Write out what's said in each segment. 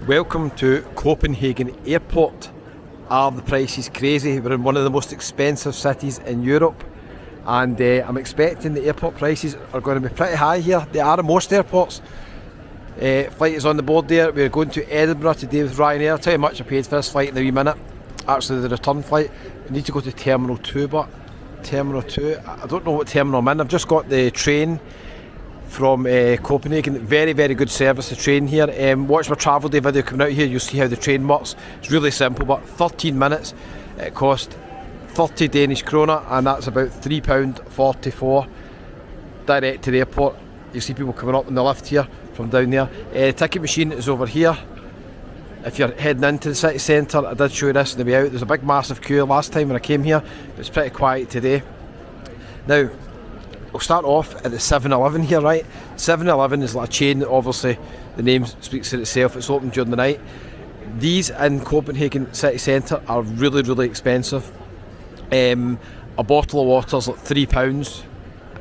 Welcome to Copenhagen Airport. Are the prices crazy? We're in one of the most expensive cities in Europe, and I'm expecting the airport prices are going to be pretty high here. They are in most airports. Flight is on the board there. We're going to Edinburgh today with Ryanair. I'll tell you how much I paid for this flight in a wee minute. Actually, the return flight. We need to go to Terminal 2, but Terminal 2, I don't know what terminal I'm in. I've just got the train from Copenhagen. Very, very good service, the train here. Watch my travel day video coming out here, you'll see how the train works. It's really simple, but 13 minutes. It cost 30 Danish kroner, and that's about £3.44 direct to the airport. You see people coming up in the lift here from down there. Ticket machine is over here. If you're heading into the city centre, I did show you this on the way out. There's a big massive queue last time when I came here, but it's pretty quiet today. Now, we'll start off at the 7-Eleven here, right? 7-Eleven is like a chain that obviously the name speaks for itself. It's open during the night. These in Copenhagen city centre are really, really expensive. A bottle of water is like £3.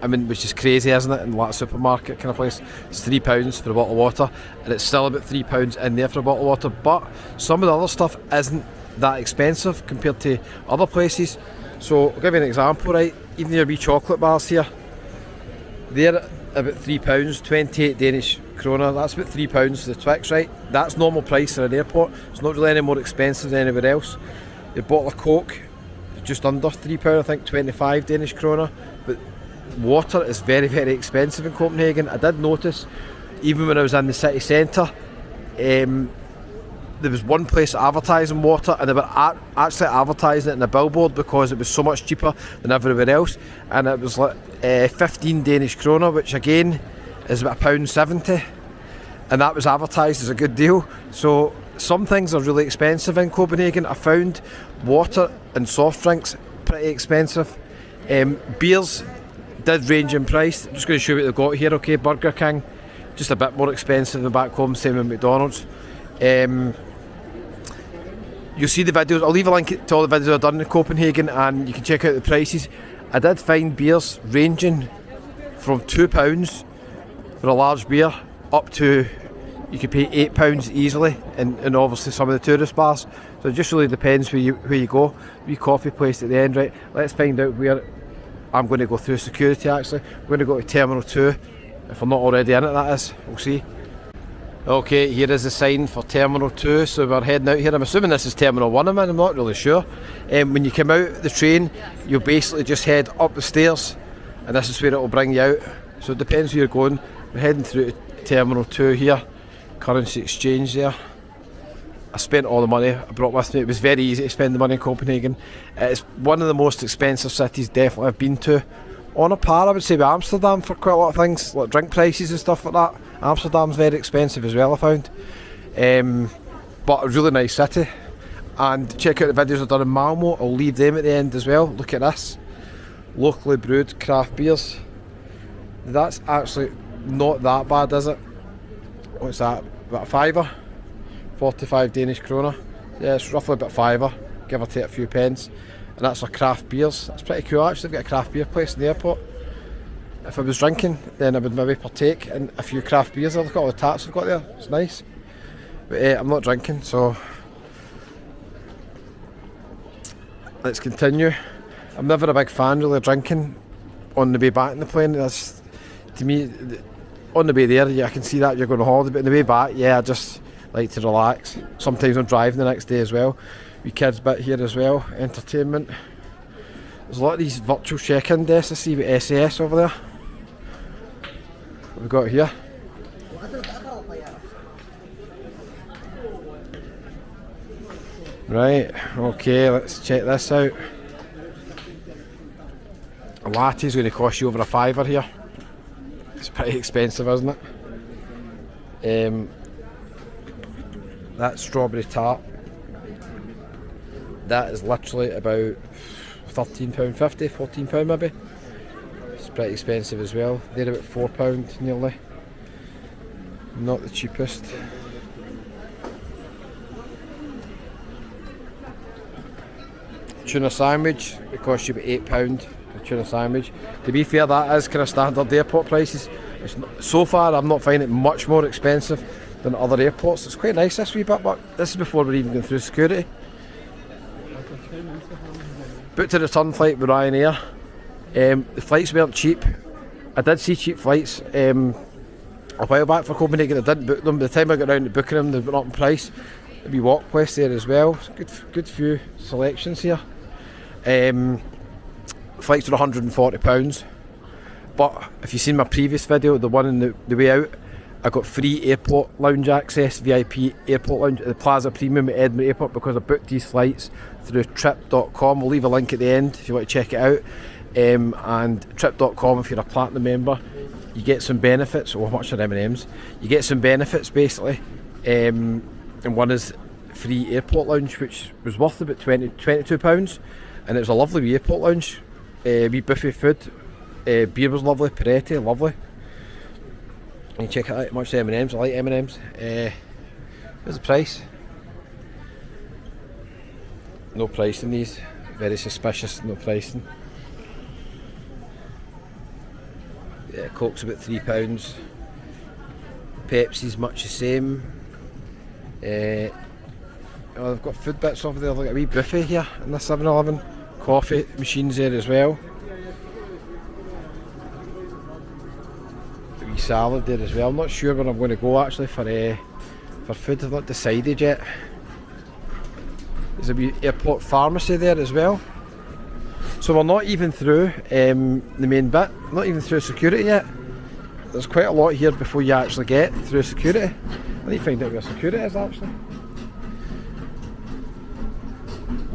I mean, which is crazy, isn't it? In like a supermarket kind of place, it's £3 for a bottle of water, and it's still about £3 in there for a bottle of water. But some of the other stuff isn't that expensive compared to other places. So I'll give you an example, right? Even your wee chocolate bars here, they're about £3, 28 Danish kroner. That's about £3 for the Twix, right? That's normal price for an airport. It's not really any more expensive than anywhere else. Your bottle of Coke is just under £3, I think, 25 Danish kroner. But water is very, very expensive in Copenhagen. I did notice, even when I was in the city centre, there was one place advertising water, and they were actually advertising it in a billboard because it was so much cheaper than everywhere else, and it was like 15 Danish kroner, which again is about £1.70, and that was advertised as a good deal. So some things are really expensive in Copenhagen. I found water and soft drinks pretty expensive. Beers did range in price. I'm just going to show you what they've got here. Okay, Burger King, just a bit more expensive than back home, same with McDonald's. You'll see the videos. I'll leave a link to all the videos I've done in Copenhagen, and you can check out the prices. I did find beers ranging from £2 for a large beer up to, you could pay £8 easily in obviously some of the tourist bars. So it just really depends where you go. Wee coffee place at the end, right? Let's find out where. I'm going to go through security actually. I'm going to go to Terminal 2, if I'm not already in it, that is. We'll see. Okay, here is the sign for Terminal 2, so we're heading out here. I'm assuming this is Terminal 1 I'm in, I'm not really sure. When you come out the train, you'll basically just head up the stairs, and this is where it will bring you out. So it depends where you're going. We're heading through to Terminal 2 here, currency exchange there. I spent all the money I brought with me. It was very easy to spend the money in Copenhagen. It's one of the most expensive cities definitely I've been to. On a par, I would say, with Amsterdam for quite a lot of things, like drink prices and stuff like that. Amsterdam's very expensive as well, I found. But a really nice city. And check out the videos I've done in Malmo. I'll leave them at the end as well. Look at this. Locally brewed craft beers. That's actually not that bad, is it? What's that? About a fiver? 45 Danish kroner. Yeah, it's roughly about a fiver, give or take a few pence. And that's for craft beers. That's pretty cool actually. They've got a craft beer place in the airport. If I was drinking, then I would maybe partake in a few craft beers. Look at all the taps they've got there. It's nice. But I'm not drinking, so let's continue. I'm never a big fan really of drinking on the way back in the plane. That's, to me, on the way there, yeah, I can see that you're going on holiday, but on the way back, yeah, I just like to relax. Sometimes I'm driving the next day as well. We kids bit here as well, entertainment. There's a lot of these virtual check-in desks. I see with SAS over there. What have we got here? Right, okay, let's check this out. A latte is going to cost you over a fiver here. It's pretty expensive, isn't it? That strawberry tart, that is literally about £13.50, £14 maybe. It's pretty expensive as well. They're about £4 nearly. Not the cheapest. Tuna sandwich, it costs you about £8 a tuna sandwich. To be fair, that is kind of standard airport prices. So far I'm not finding it much more expensive than other airports. It's quite nice this wee bit, but this is before we're even going through security. Booked a return flight with Ryanair. The flights weren't cheap. I did see cheap flights a while back for Copenhagen. I didn't book them. By the time I got around to booking them, they went up in price. There'll be walk place there as well. Good few selections here. Flights are £140. But if you've seen my previous video, the one in the way out, I got free airport lounge access, VIP airport lounge at the Plaza Premium at Edinburgh Airport because I booked these flights through trip.com. We'll leave a link at the end if you want to check it out. And trip.com, if you're a platinum member, you get some benefits. Oh, how much are M&Ms? You get some benefits basically. And one is free airport lounge, which was worth about £22. And it was a lovely wee airport lounge. Wee buffet food. Beer was lovely, Peretti, lovely. You check it out, how much M&Ms, I like M&Ms. What's the price? No pricing these, very suspicious, no pricing. Yeah, Coke's about £3. Pepsi's much the same. Oh, they've got food bits over there, like a wee buffet here in the 7-Eleven. Coffee machines there as well. Salad there as well. I'm not sure where I'm going to go actually for food. I've not decided yet. There's a wee airport pharmacy there as well. So we're not even through the main bit, not even through security yet. There's quite a lot here before you actually get through security. I need to find out where security is actually.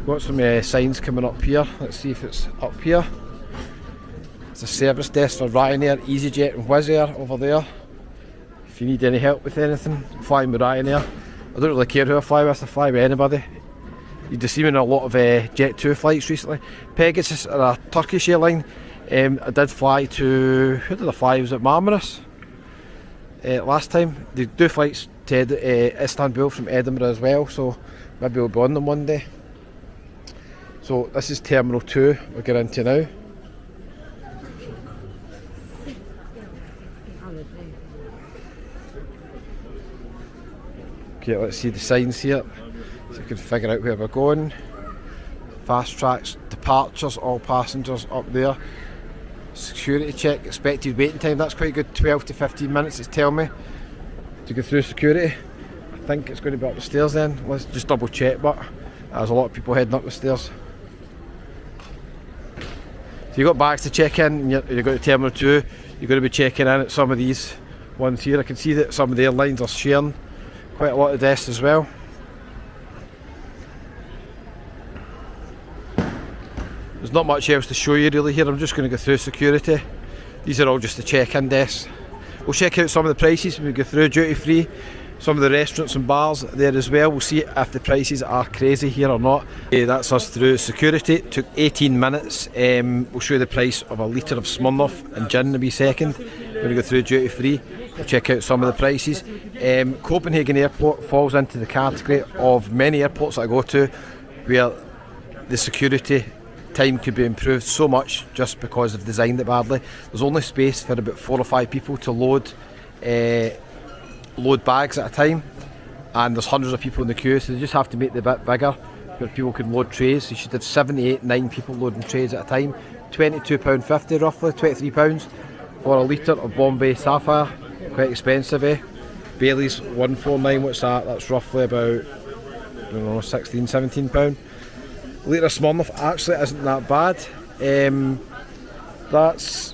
Got some signs coming up here. Let's see if it's up here. A service desk for Ryanair, EasyJet and Wizz Air over there. If you need any help with anything, flying with Ryanair. I don't really care who I fly with anybody. You've seen me in a lot of Jet 2 flights recently. Pegasus are a Turkish airline. I did fly to, who did I fly? Was it Marmaris? Last time. They do flights to Istanbul from Edinburgh as well, so maybe we'll be on them one day. So this is Terminal 2 we'll get into now. Okay, let's see the signs here, so you can figure out where we're going. Fast tracks, departures, all passengers up there. Security check, expected waiting time, that's quite good, 12 to 15 minutes it's telling me to go through security. I think it's going to be up the stairs then, let's just double check, but there's a lot of people heading up the stairs. So you've got bags to check in, and you've got to Terminal 2, you're going to be checking in at some of these ones here. I can see that some of the airlines are sharing quite a lot of desks as well. There's not much else to show you really here, I'm just going to go through security. These are all just the check-in desks. We'll check out some of the prices when we go through duty free, some of the restaurants and bars there as well. We'll see if the prices are crazy here or not. That's us through security, it took 18 minutes. We'll show you the price of a litre of Smirnoff and gin in a wee second. We're going to go through duty free. We'll check out some of the prices. Copenhagen Airport falls into the category of many airports that I go to where the security time could be improved so much just because they've designed it badly. There's only space for about 4 or 5 people to load bags at a time, and there's hundreds of people in the queue, so they just have to make the bit bigger where people can load trays. You should have 7, 8, 9 people loading trays at a time. £22.50 roughly, £23 for a litre of Bombay Sapphire. Quite expensive, eh? Bailey's £149, what's that? That's roughly about, I don't know, £16, £17. Litre of Smirnoff actually isn't that bad. That's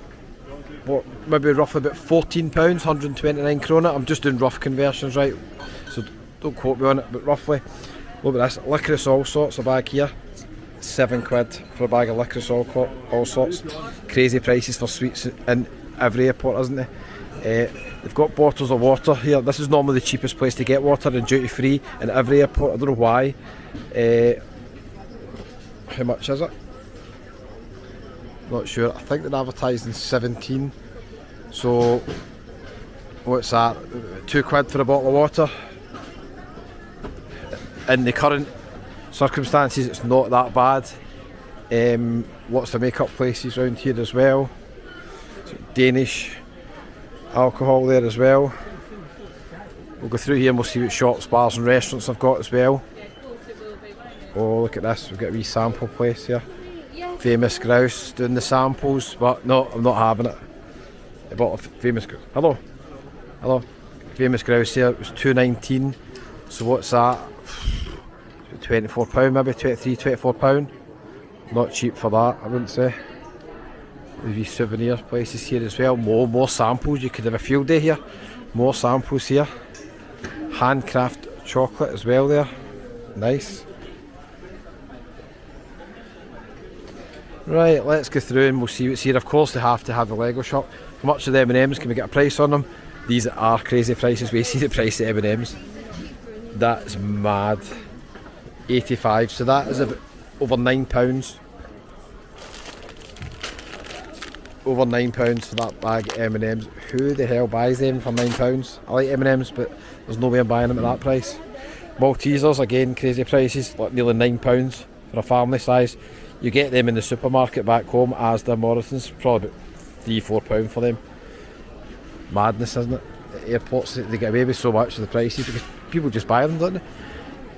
what, maybe roughly about £14, 129 krona. I'm just doing rough conversions, right? So don't quote me on it, but roughly. Look at this, licorice all sorts, a bag here. £7 for a bag of licorice all sorts. Crazy prices for sweets in every airport, isn't it? They've got bottles of water here. This is normally the cheapest place to get water in duty free in every airport. I don't know why. How much is it? Not sure. I think they're advertising 17. So what's that? £2 for a bottle of water. In the current circumstances, it's not that bad. Lots of makeup places around here as well. So Danish alcohol there as well. We'll go through here and we'll see what shops, bars and restaurants I've got as well. Oh, look at this, we've got a wee sample place here. Famous grouse doing the samples, but no, I'm not having it. I bought a famous grouse. Hello. Hello. Famous grouse here, it was $2.19. So what's that? £24 maybe, £23, £24. Not cheap for that, I wouldn't say. There's wee souvenir places here as well. More samples, you could have a field day here. More samples here. Handcraft chocolate as well there. Nice. Right, let's go through and we'll see what's here. Of course they have to have the Lego shop. How much are the M&Ms? Can we get a price on them? These are crazy prices. We see the price of M&Ms. That's mad. 85, so that is about over £9. Over £9 for that bag of M&Ms. Who the hell buys them for £9? I like M&Ms, but there's no way I'm buying them at that price. Maltesers, again, crazy prices, like nearly £9 for a family size. You get them in the supermarket back home, Asda, Morrison's, probably about £3-4 for them. Madness, isn't it? At airports, they get away with so much of the prices because people just buy them, don't they?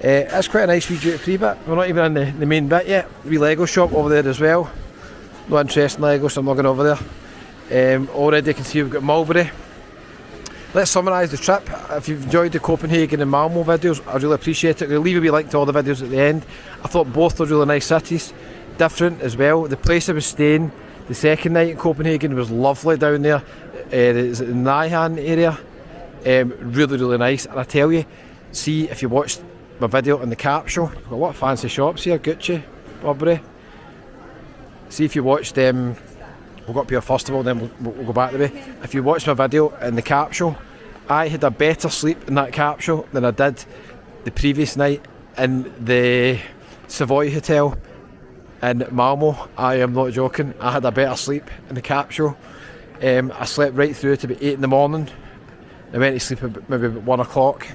It's quite a nice wee duty-free bit. We're not even in the main bit yet. Wee Lego shop over there as well. No interest in Lego, so I'm not going over there. Already you can see we've got Mulberry. Let's summarise the trip. If you've enjoyed the Copenhagen and Malmo videos, I really appreciate it. We'll leave a wee link to all the videos at the end. I thought both were really nice cities. Different as well. The place I was staying the second night in Copenhagen was lovely down there. It's in the Nyhan area. Really nice. And I tell you, see if you watched my video on the capsule, we've got a lot of fancy shops here, Gucci, Burberry. See if you watched them, we'll go up here first of all, then we'll go back the way. If you watched my video in the capsule, I had a better sleep in that capsule than I did the previous night in the Savoy Hotel in Malmo. I am not joking, I had a better sleep in the capsule. I slept right through to about 8 in the morning. I went to sleep maybe about 1 o'clock.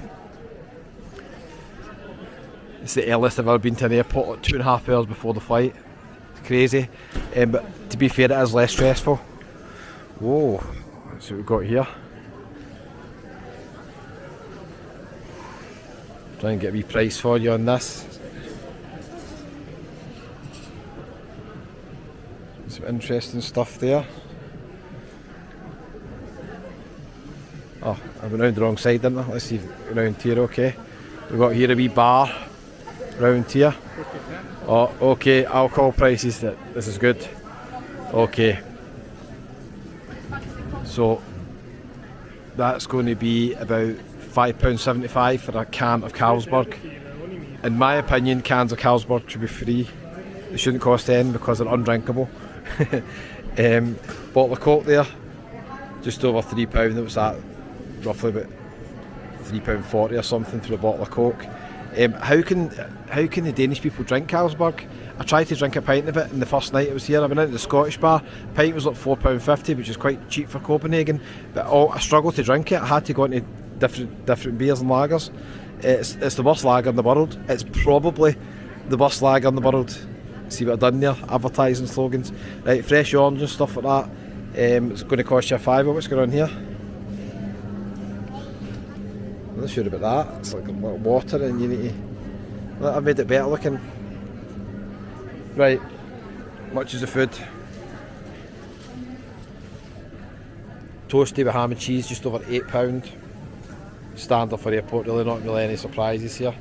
It's the earliest I've ever been to an airport, like 2.5 hours before the flight. It's crazy, but to be fair, it is less stressful. Whoa, that's what we've got here. Try and get a wee price for you on this. Some interesting stuff there. Oh, I went round the wrong side, didn't I? Let's see if round here, okay. We've got here a wee bar round here. Oh, okay, alcohol prices, this is good. Okay. So, that's going to be about £5.75 for a can of Carlsberg. In my opinion, cans of Carlsberg should be free. They shouldn't cost anything because they're undrinkable. Bottle of Coke there, just over £3. It was that, roughly about £3.40 or something for a bottle of Coke. How can the Danish people drink Carlsberg? I tried to drink a pint of it in the first night I was here. I went into the Scottish bar. A pint was like £4.50, which is quite cheap for Copenhagen. But I struggled to drink it. I had to go into different beers and lagers. It's the worst lager in the world. It's probably the worst lager in the world. See what I've done there? Advertising slogans. Right, fresh orange and stuff like that. It's going to cost you £5. What's going on here? I'm not sure about that. It's like a little water and you need to... I've made it better looking. Right, much is the food. Toasty with ham and cheese, just over £8. Standard for airport, really not really any surprises here.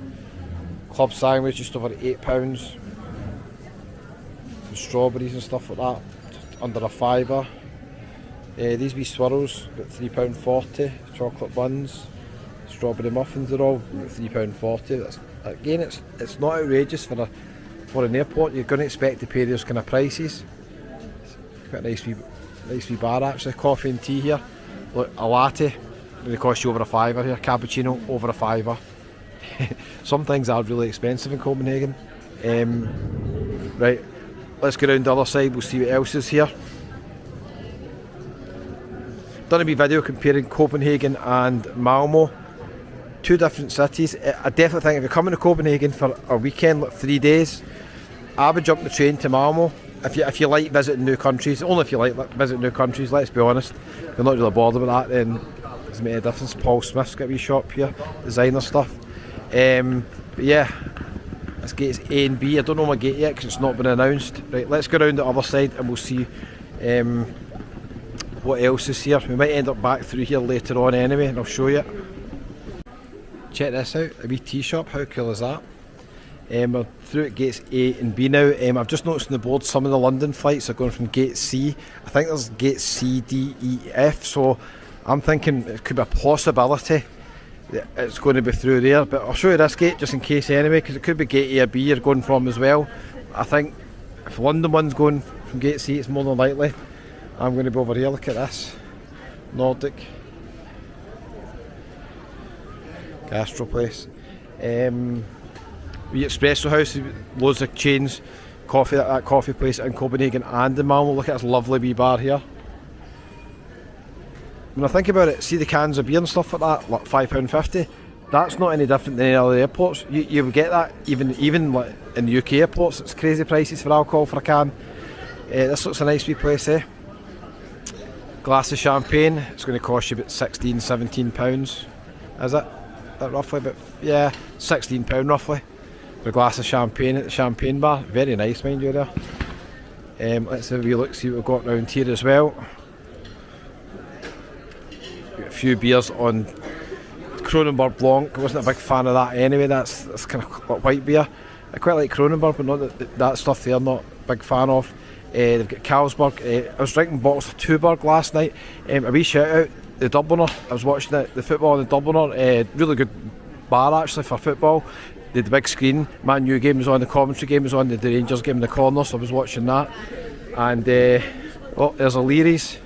Club sandwich, just over £8. Some strawberries and stuff like that, just under a £5. These wee swirls, about £3.40. Chocolate buns. Strawberry muffins are all £3.40. That's, again, it's not outrageous for an airport. You're going to expect to pay those kind of prices. It's quite a nice wee bar actually. Coffee and tea here. Look, a latte going to cost you over a £5 here. Cappuccino over a £5. Some things are really expensive in Copenhagen. Right, let's go around the other side. We'll see what else is here. Done a wee video comparing Copenhagen and Malmo. Two different cities. I definitely think if you're coming to Copenhagen for a weekend, like 3 days, I would jump the train to Malmo. If you like visiting new countries, only if you like visiting new countries, let's be honest. If you're not really bothered with that, then doesn't make a difference. Paul Smith's got a wee shop here, designer stuff. But yeah, this gate's A and B. I don't know my gate yet because it's not been announced. Right, let's go around the other side and we'll see what else is here. We might end up back through here later on anyway, and I'll show you. Check this out, a wee tea shop. How cool is that? We're through at gates A and B now. I've just noticed on the board some of the London flights are going from gate C. I think there's gate C, D, E, F, so I'm thinking it could be a possibility that it's going to be through there, but I'll show you this gate just in case anyway, because it could be gate A or B you're going from as well. I think if London one's going from gate C, it's more than likely I'm going to be over here. Look at this, Nordic gastro place. The Espresso House, loads of chains, coffee at that coffee place in Copenhagen and in Malmo. Look at this lovely wee bar here. When I think about it, see the cans of beer and stuff like that, like £5.50. That's not any different than any other airports. You would get that even like in the UK airports. It's crazy prices for alcohol for a can. This looks a nice wee place, eh? Glass of champagne. It's going to cost you about £16-17. Is it? Roughly, but yeah, £16 roughly. A glass of champagne at the champagne bar. Very nice, mind you there. Let's have a wee look, see what we've got round here as well. Got a few beers on Kronenbourg Blanc. I wasn't a big fan of that anyway. That's kind of like white beer. I quite like Kronenbourg, but not that stuff there. Not a big fan of. They've got Carlsberg. I was drinking bottles of Tuborg last night. A wee shout out, the Dubliner. I was watching the football in the Dubliner. Really good bar actually for football. They had the big screen. Man U game was on, the Coventry game was on, the Rangers game in the corner, so I was watching that. And oh, there's O'Leary's.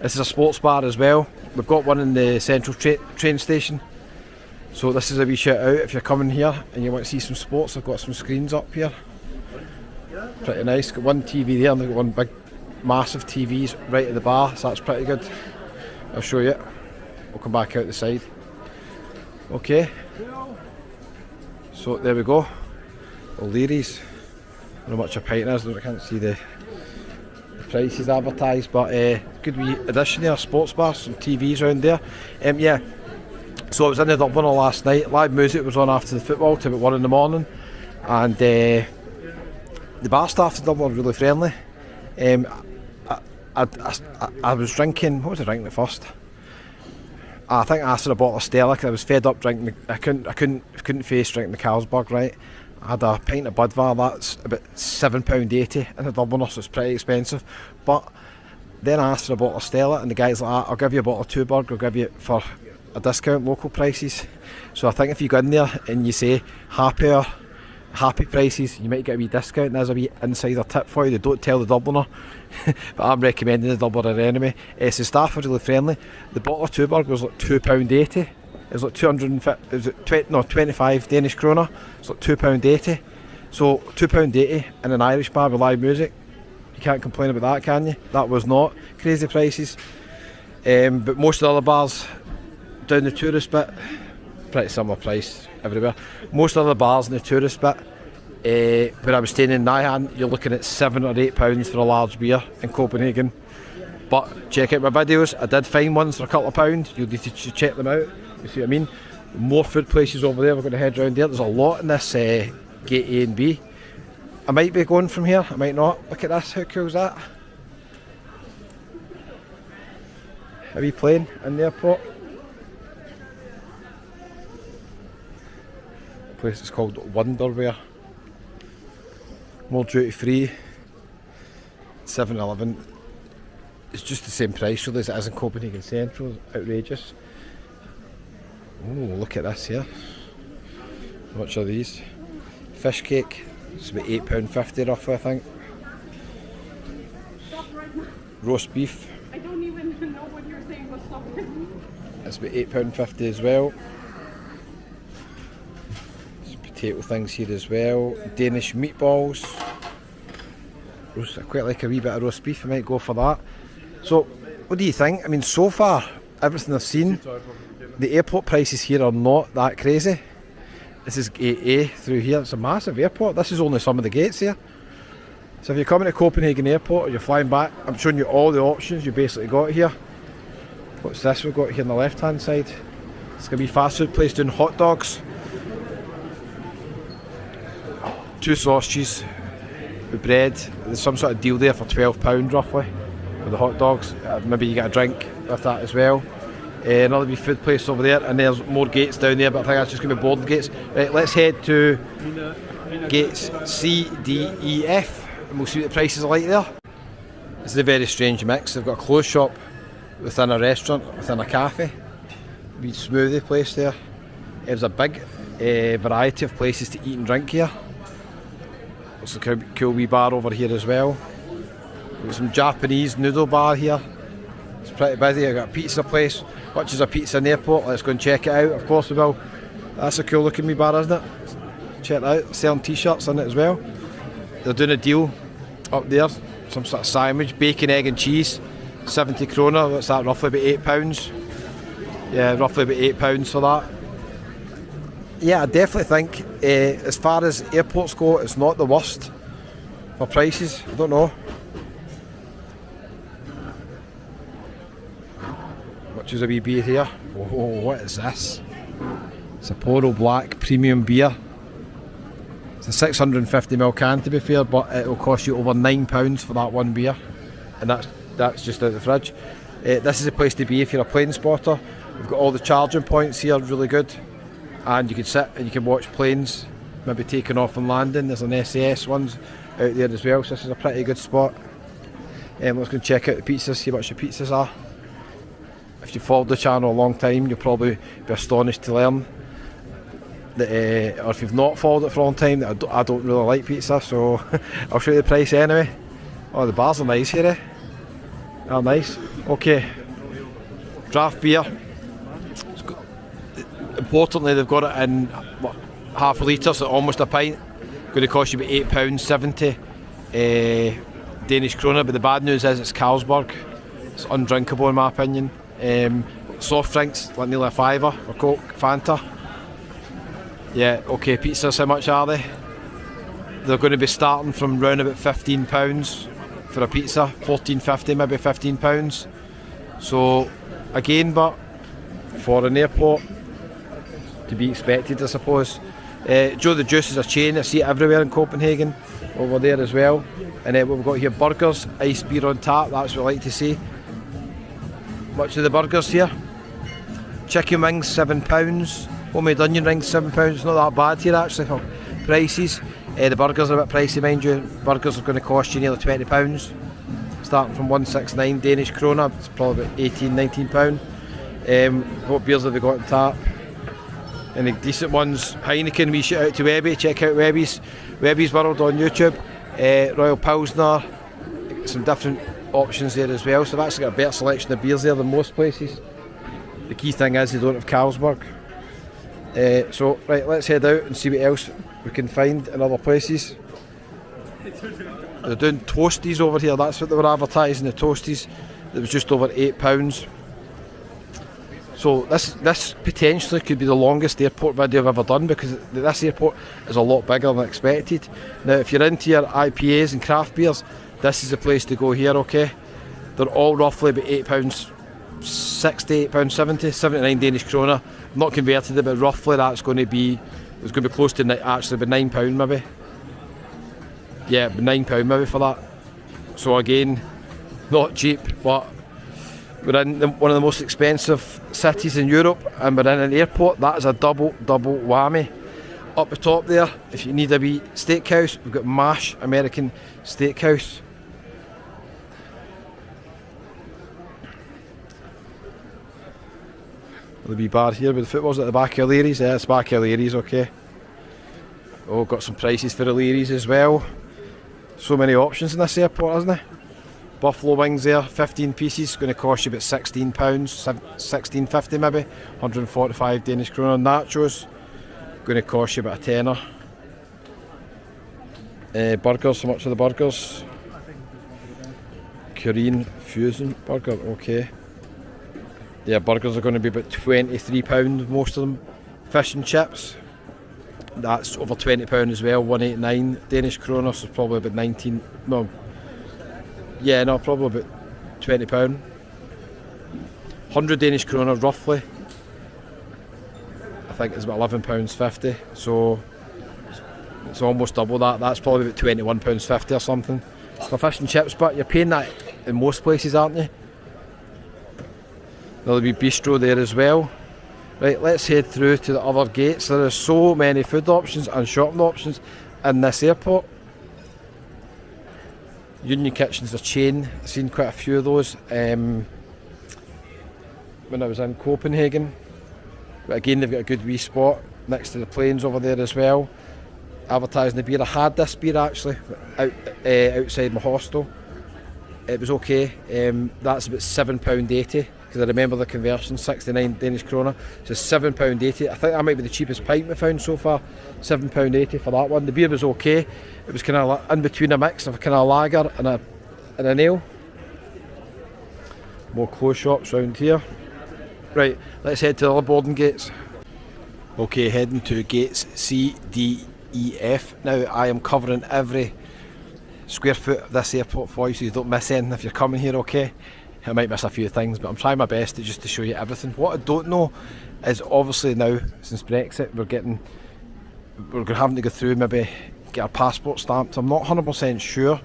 This is a sports bar as well. We've got one in the central train station. So this is a wee shout out if you're coming here and you want to see some sports. I've got some screens up here. Pretty nice. Got one TV there and they've got one big massive TVs right at the bar, so that's pretty good. I'll show you. We'll come back out the side. Okay. So there we go, O'Leary's. I don't know how much a pint is, I can't see the prices advertised, but good wee addition there, sports bar, some TVs around there. Yeah, so I was in the Dubliner last night. Live music was on after the football till about 1 in the morning, and the bar staff in Dublin were really friendly. I was drinking, what was I drinking at first? I think I asked for a bottle of Stella because I was fed up drinking. I couldn't face drinking the Carlsberg, right? I had a pint of Budvar. That's about £7.80 in the Dubliner, so it's pretty expensive. But then I asked for a bottle of Stella, and the guy's like, "I'll give you a bottle of Tuborg. I'll give you it for a discount, local prices." So I think if you go in there and you say happy hour, happy prices, you might get a wee discount. There's a wee insider tip for you. They don't tell the Dubliner, but I'm recommending the Dubliner anyway. So staff are really friendly. The bottle of Tuborg was like £2.80. It was like 25 Danish kroner. It's like £2.80. So £2.80 in an Irish bar with live music. You can't complain about that, can you? That was not crazy prices. But most of the other bars down the tourist bit, pretty similar price everywhere. Most of the bars in the tourist bit, where I was staying in Nyhan, you're looking at £7 or £8 for a large beer in Copenhagen. But check out my videos. I did find ones for a couple of pounds. You'll need to check them out. You see what I mean? More food places over there. We're going to head round there. There's a lot in this gate A and B. I might be going from here, I might not. Look at this, how cool is that? A wee plane in the airport. The place is called Wonderwear. More duty free. 7-Eleven. It's just the same price really as it is in Copenhagen Central. Outrageous. Oh, look at this here. How much are these? Fish cake. It's about £8.50 roughly, I think. Roast beef. I don't even know what you're saying, but stop it. It's about £8.50 as well. Some potato things here as well. Danish meatballs. I quite like a wee bit of roast beef, I might go for that. So, what do you think? I mean, so far, everything I've seen, the airport prices here are not that crazy. This is gate A through here. It's a massive airport. This is only some of the gates here. So if you're coming to Copenhagen Airport or you're flying back, I'm showing you all the options you basically got here. What's this we've got here on the left hand side? It's going to be a fast food place doing hot dogs. 2 sausages with bread. There's some sort of deal there for £12 roughly for the hot dogs. Maybe you get a drink with that as well. Another wee food place over there, and there's more gates down there, but I think that's just going to be boarding gates. Right, let's head to gates C, D, E, F, and we'll see what the prices are like there. This is a very strange mix. They've got a clothes shop within a restaurant, within a cafe. Wee smoothie place there. There's a big variety of places to eat and drink here. There's a cool wee bar over here as well. We've got some Japanese noodle bar here. It's pretty busy. I've got a pizza place, which is a pizza in the airport. Let's go and check it out. Of course we will. That's a cool looking wee bar, isn't it? Check that out. Selling t-shirts in it as well. They're doing a deal up there. Some sort of sandwich, bacon, egg and cheese. 70 krona. What's that? Roughly about £8. Yeah, roughly about £8 for that. Yeah, I definitely think as far as airports go, it's not the worst for prices. I don't know. Much as a wee beer here. Oh, what is this? Sapporo Black Premium Beer. It's a 650ml can to be fair, but it'll cost you over £9 for that one beer. And that's just out of the fridge. This is a place to be if you're a plane spotter. We've got all the charging points here, really good. And you can sit and you can watch planes maybe taking off and landing. There's an SAS ones out there as well, so this is a pretty good spot. Let's go and check out the pizzas, see what the pizzas are. If you've followed the channel a long time, you'll probably be astonished to learn that, or if you've not followed it for a long time, that I don't really like pizza, so I'll show you the price anyway. Oh, the bars are nice here, eh? Oh, nice. Okay. Draft beer. Importantly, they've got it in half a litre, so almost a pint. Going to cost you about £8.70 Danish krona, but the bad news is it's Carlsberg. It's undrinkable in my opinion. Soft drinks, like nearly a fiver, or Coke, Fanta. Yeah, okay, pizzas, how much are they? They're going to be starting from round about £15 for a pizza, £14.50, maybe £15. So, again, but for an airport, to be expected, I suppose. Joe the Juice is a chain. I see it everywhere in Copenhagen, over there as well. And then what we've got here, burgers, ice beer on tap. That's what I like to see. Much of the burgers here. Chicken wings, £7. Homemade onion rings, £7. It's not that bad here actually for prices. The burgers are a bit pricey, mind you. Burgers are going to cost you nearly £20, starting from 169 Danish krona. It's probably about £18, £19. What beers have they got on tap? Any decent ones? Heineken, we shout out to Webby. Check out Webby's World on YouTube. Royal Pilsner, some different options there as well. So I've actually got a better selection of beers there than most places. The key thing is they don't have Carlsberg. So right, let's head out and see what else we can find in other places. They're doing toasties over here. That's what they were advertising, the toasties. That was just over £8. So this potentially could be the longest airport video I've ever done, because this airport is a lot bigger than expected. Now if you're into your IPAs and craft beers, this is the place to go here, okay? They're all roughly about £8.60, £8.70, 79 Danish krona. Not converted it, but roughly that's going to be, it's going to be close to actually about £9 maybe. Yeah, £9 maybe for that. So again, not cheap, but we're in one of the most expensive cities in Europe, and we're in an airport. That is a double whammy. Up the top there, if you need a wee steakhouse, we've got MASH American Steakhouse. The wee bar here with the footballs at the back of O'Leary's. Yeah, it's back of O'Leary's, okay. Oh, got some prices for O'Leary's as well. So many options in this airport, isn't there? Buffalo wings there, 15 pieces, going to cost you about £16, £16.50 maybe, 145 Danish krona. Nachos, going to cost you about a tenner. Burgers, how much are the burgers? Korean fusion burger, okay. Yeah, burgers are going to be about £23, most of them. Fish and chips, that's over £20 as well, 189 Danish krona, so probably about 19, no. Yeah, no, probably about £20. 100 Danish kroner roughly. I think it's about £11.50, so it's almost double that. That's probably about £21.50 or something. For fish and chips, but you're paying that in most places, aren't you? There'll be bistro there as well. Right, let's head through to the other gates. There are so many food options and shopping options in this airport. Union Kitchen's a chain. I've seen quite a few of those when I was in Copenhagen. But again, they've got a good wee spot next to the planes over there as well, advertising the beer. I had this beer actually outside my hostel. It was okay. That's about £7.80 because I remember the conversion, 69 Danish kroner. So £7.80. I think that might be the cheapest pint we found so far. £7.80 for that one. The beer was okay. It was kind of in between a mix of a kind of lager and an ale. More clothes shops round here. Right, let's head to the other boarding gates. Okay, heading to gates C, D, E, F. Now I am covering every square foot of this airport for you, so you don't miss anything if you're coming here, okay? I might miss a few things, but I'm trying my best just to show you everything. What I don't know is obviously now, since Brexit, we're having to go through, maybe get our passport stamped. I'm not 100% sure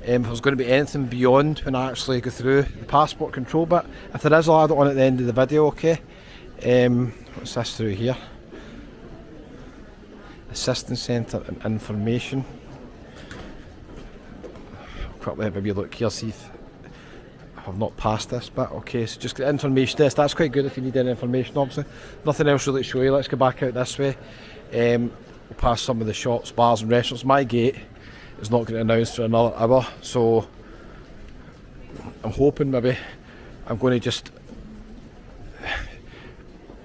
if there's going to be anything beyond when I actually go through the passport control bit. If there is, I'll add it on at the end of the video, okay? What's this through here? Assistance Centre and Information. Quickly have a wee look here, see if I've not passed this bit. Okay, so just get information desk. That's quite good if you need any information, obviously. Nothing else really to show you. Let's go back out this way. We'll pass some of the shops, bars and restaurants. My gate is not going to announce for another hour, so I'm hoping maybe I'm going to just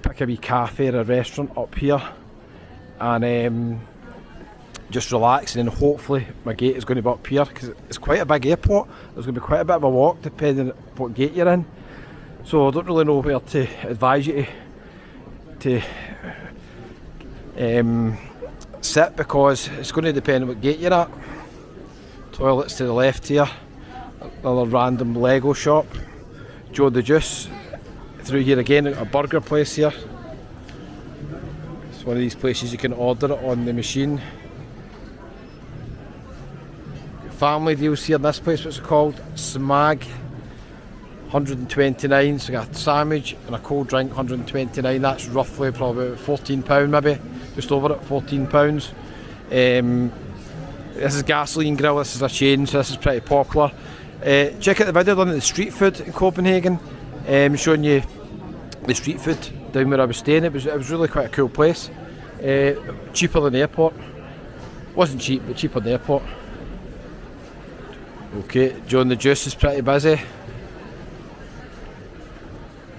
pick a wee cafe or a restaurant up here and just relax, and then hopefully my gate is going to be up here because it's quite a big airport. There's going to be quite a bit of a walk depending on what gate you're in, so I don't really know where to advise you to sit, because it's going to depend on what gate you're at. Toilets to the left here, another random Lego shop, Joe the Juice. Through here again, a burger place here. It's one of these places you can order it on the machine. Family deals here in this place, what's it called? Smag, 129, so you got a sandwich and a cold drink, 129. That's roughly probably about £14 maybe, just over it, £14. This is Gasoline Grill. This is a chain, so this is pretty popular. Check out the video done at the street food in Copenhagen, showing you the street food down where I was staying. It was really quite a cool place. Cheaper than the airport. Wasn't cheap, but cheaper than the airport. Okay, Joe and the Juice is pretty busy.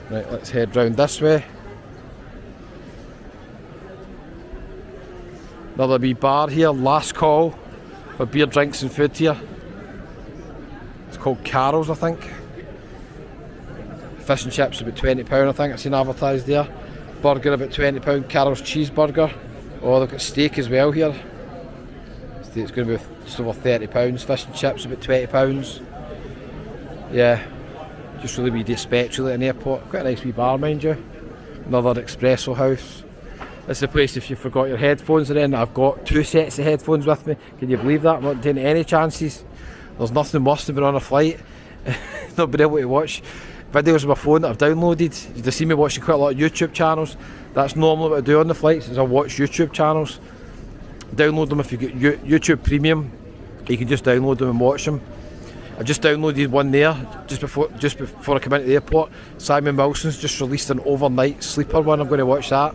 Right, let's head round this way. Another wee bar here, last call for beer, drinks and food here. It's called Carol's, I think. Fish and chips about £20, I think I've seen advertised there. Burger about £20, Carol's cheeseburger. Oh, they've got steak as well here. It's going to be just over £30. Fish and chips about £20. Yeah, just really wee dispatch really in the airport. Quite a nice wee bar, mind you. Another espresso house. This is the place if you forgot your headphones are in. I've got 2 sets of headphones with me. Can you believe that? I'm not taking any chances. There's nothing worse than being on a flight. Not being able to watch videos on my phone that I've downloaded. You've seen me watching quite a lot of YouTube channels. That's normally what I do on the flights, is I watch YouTube channels. Download them if you get YouTube Premium. You can just download them and watch them. I just downloaded one there just before I came into the airport. Simon Wilson's just released an overnight sleeper one. I'm going to watch that.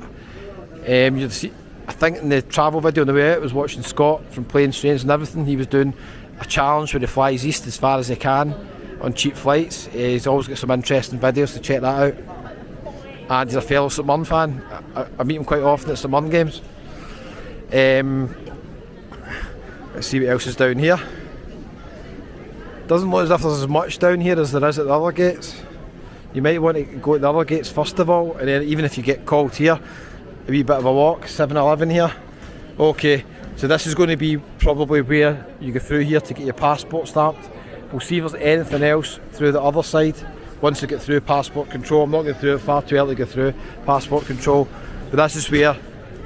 You'll see, I think in the travel video on the way out, I was watching Scott from Planes, Trains and Everything. He was doing a challenge where he flies east as far as he can on cheap flights. He's always got some interesting videos, to check that out. And he's a fellow St Mirren fan. I meet him quite often at St Mirren games. Let's see what else is down here. Doesn't look as if there's as much down here as there is at the other gates. You might want to go to the other gates first of all, and then even if you get called here, a wee bit of a walk. 7-Eleven here. Okay, so this is going to be probably where you go through here to get your passport stamped. We'll see if there's anything else through the other side. once I get through passport control. I'm not going through it, far too early to go through passport control, but this is where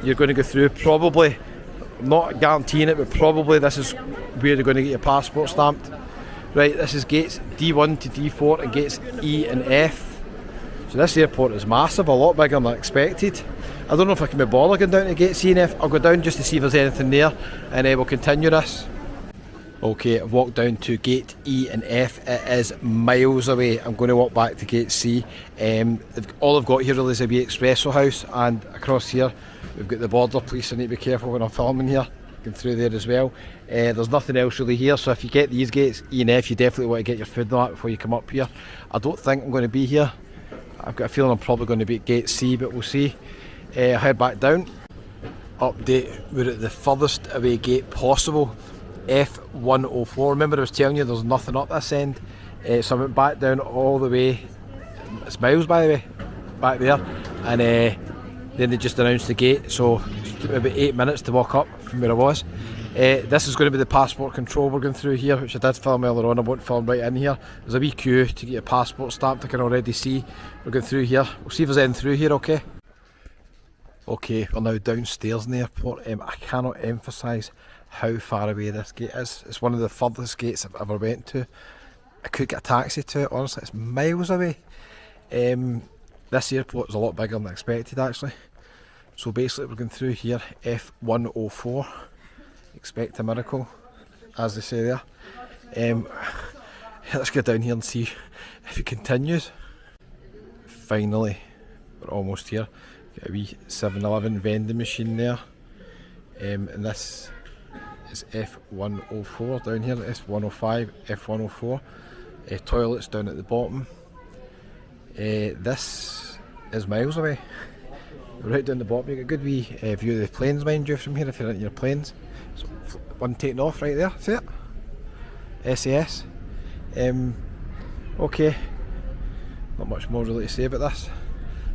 you're going to go through. Probably, I'm not guaranteeing it, but probably this is where you're going to get your passport stamped. Right, this is gates D1 to D4 and gates E and F. So this airport is massive, a lot bigger than I expected. I don't know if I can be bothered going down to gate C and F. I'll go down just to see if there's anything there, and we'll continue this. Okay, I've walked down to gate E and F. It is miles away. I'm going to walk back to gate C. All I've got here really is a wee espresso house, and across here we've got the border police. I need to be careful when I'm filming here. Going through there as well. There's nothing else really here, so if you get these gates E and F, you definitely want to get your food and that before you come up here. I don't think I'm going to be here. I've got a feeling I'm probably going to be at gate C, but we'll see. Head back down. Update, we're at the furthest away gate possible, F104. Remember I was telling you there's nothing up this end, so I went back down all the way. It's miles by the way, back there, and then they just announced the gate, so it took me about 8 minutes to walk up from where I was. This is going to be the passport control we're going through here, which I did film earlier on. I won't film right in here. There's a wee queue to get your passport stamped. I can already see. We're going through here. We'll see if there's anything through here, okay? Okay, we're now downstairs in the airport. I cannot emphasise how far away this gate is. It's one of the furthest gates I've ever went to. I could get a taxi to it, honestly. It's miles away. This airport is a lot bigger than I expected, actually. So basically we're going through here, F104. Expect a miracle, as they say there. Let's go down here and see if it continues. Finally, we're almost here. Got a wee 7-Eleven vending machine there. And this is F104 down here, F105, F104. Toilets down at the bottom. This is miles away. Right down the bottom, you get a good wee view of the planes, mind you, from here if you're in your planes. So, one taking off right there, see it? SAS. Okay, not much more really to say about this.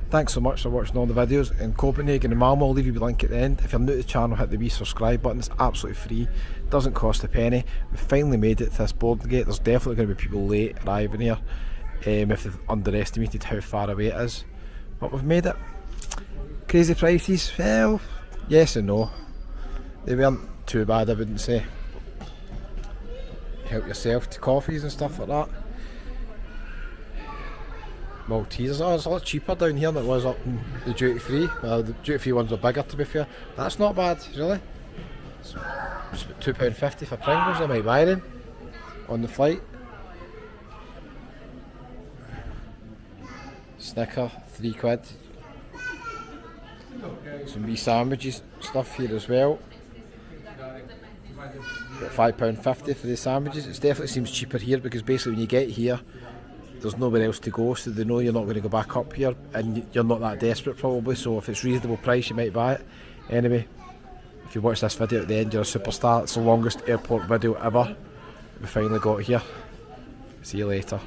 Thanks so much for watching all the videos in Copenhagen and Malmo. I'll leave you a link at the end. If you're new to the channel, hit the wee subscribe button. It's absolutely free, doesn't cost a penny. We've finally made it to this boarding gate. There's definitely going to be people late arriving here if they've underestimated how far away it is, but we've made it. Crazy prices? Well, yes and no. They weren't too bad, I wouldn't say. Help yourself to coffees and stuff like that. Maltesers, oh, it's a lot cheaper down here than it was up in the duty free. The duty free ones are bigger, to be fair. That's not bad, really. It's about £2.50 for Pringles. I might buy them on the flight. Snicker, £3. Some wee sandwiches stuff here as well. Got £5.50 for the sandwiches. It definitely seems cheaper here because basically when you get here there's nowhere else to go, so they know you're not going to go back up here and you're not that desperate probably, so if it's reasonable price you might buy it. Anyway, if you watch this video at the end, you're a superstar. It's the longest airport video ever we finally got here. See you later.